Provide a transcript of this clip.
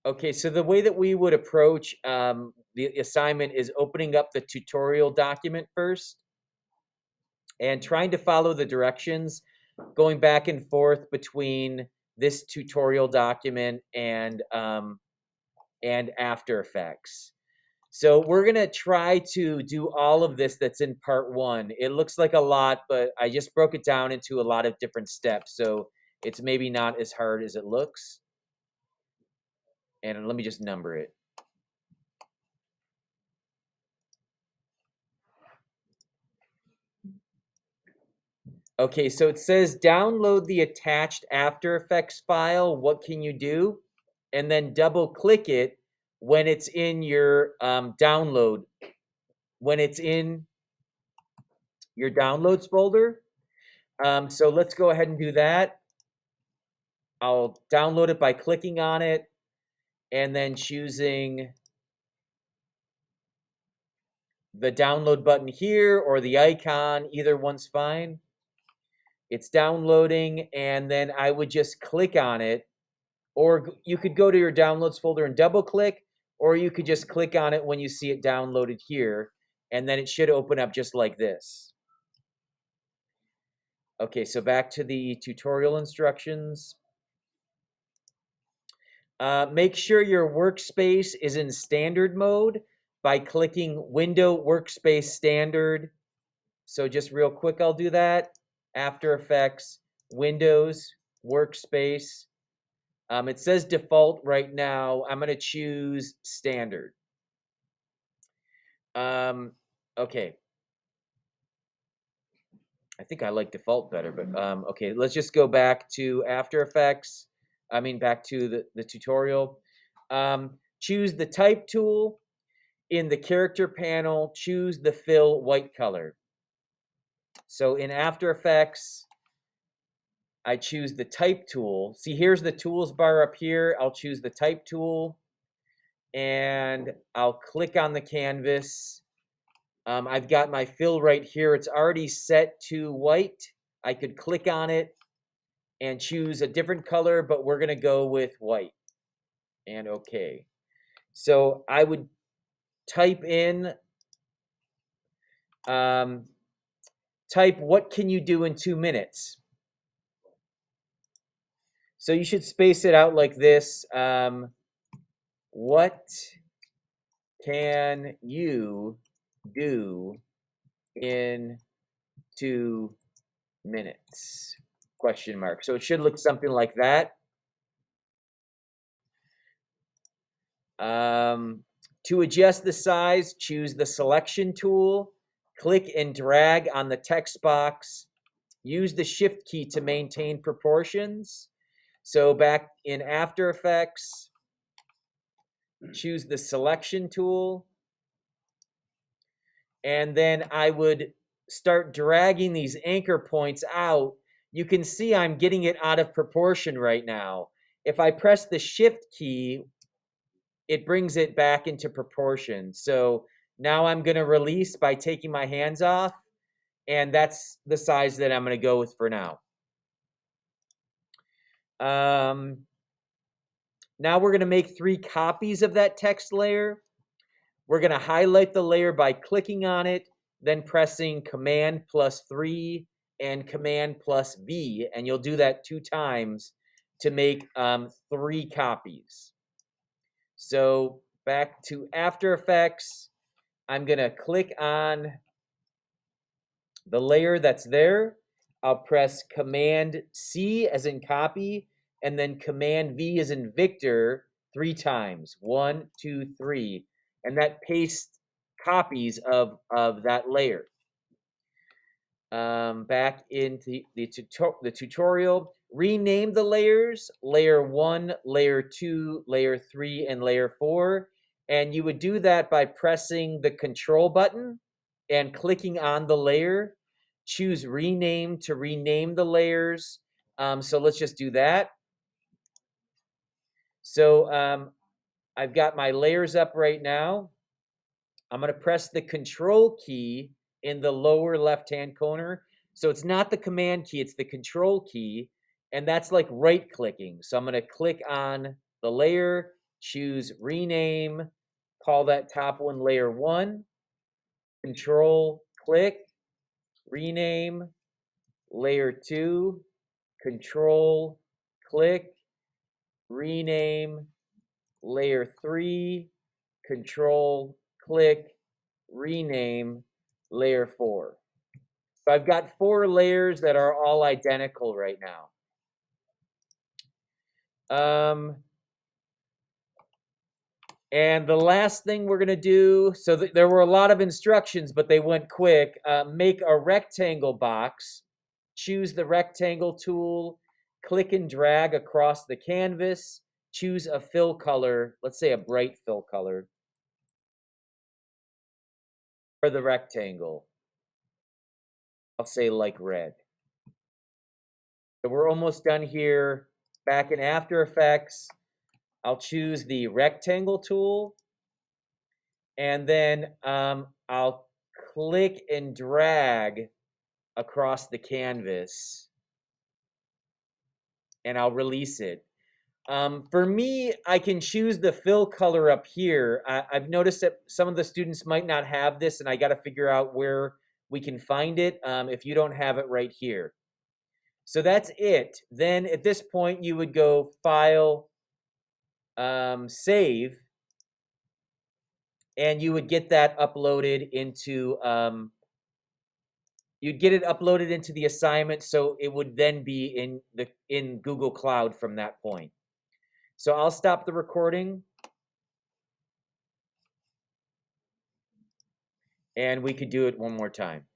Okay, so the way that we would approach the assignment is opening up the tutorial document first and trying to follow the directions, going back and forth between this tutorial document and After Effects. So we're gonna try to do all of this that's in part one. It looks like a lot, but I just broke it down into a lot of different steps, so it's maybe not as hard as it looks. And let me just number it. Okay, so it says download the attached After Effects file. What can you do? And then double click it when it's in your download, when it's in your downloads folder. So let's go ahead and do that. I'll download it by clicking on it and then choosing the download button here or the icon. Either one's fine. It's downloading, and then I would just click on it. Or you could go to your downloads folder and double click, or you could just click on it when you see it downloaded here, and then it should open up just like this. Okay, so back to the tutorial instructions. Make sure your workspace is in standard mode by clicking Window Workspace Standard. So just real quick, I'll do that. After Effects, Windows, Workspace. It says default right now. I'm going to choose standard. Okay. I think I like default better, but okay, let's just go back to After Effects. I mean, back to the tutorial. Choose the type tool. In the character panel, choose the fill white color. So in After Effects, I choose the type tool. See, here's the tools bar up here. I'll choose the type tool and I'll click on the canvas. I've got my fill right here. It's already set to white. I could click on it and choose a different color, but we're going to go with white. And okay. So I would type in, type what can you do in 2 minutes? So you should space it out like this. What can you do in 2 minutes? Question mark. So it should look something like that. To adjust the size, choose the selection tool, click and drag on the text box, use the shift key to maintain proportions. So back in After Effects, choose the selection tool, and then I would start dragging these anchor points out. You can see I'm getting it out of proportion right now. If I press the shift key, it brings it back into proportion. So now I'm going to release by taking my hands off, and that's the size that I'm going to go with for now. Now we're going to make 3 copies of that text layer. We're going to highlight the layer by clicking on it, then pressing Command plus 3 and Command plus V, and you'll do that 2 times to make 3 copies. So back to After Effects, I'm going to click on the layer that's there. I'll press Command C as in copy, and then Command V as in Victor 3 times. 1, 2, 3. And that pastes copies of that layer. Back into the tutorial, rename the layers, layer 1, layer 2, layer 3, and layer 4. And you would do that by pressing the control button and clicking on the layer. Choose rename to rename the layers. So let's just do that. So I've got my layers up right now. I'm going to press the control key in the lower left-hand corner. So it's not the command key, it's the control key. And that's like right-clicking. So I'm going to click on the layer choose rename, call that top one layer 1, control click, rename, layer 2, control click, rename, layer 3, control click, rename, layer 4. So I've got 4 layers that are all identical right now. And the last thing we're going to do, so there were a lot of instructions, but they went quick. Make a rectangle box, choose the rectangle tool, click and drag across the canvas, choose a fill color, let's say a bright fill color for the rectangle. I'll say like red. So we're almost done here. Back in After Effects, I'll choose the rectangle tool, and then I'll click and drag across the canvas, and I'll release it. For me, I can choose the fill color up here. I've noticed that some of the students might not have this, and I got to figure out where we can find it if you don't have it right here. So that's it. Then at this point, you would go File, Save, and you would get that uploaded into you'd get it uploaded into the assignment, so it would then be in Google Cloud from that point. So I'll stop the recording, and we could do it one more time.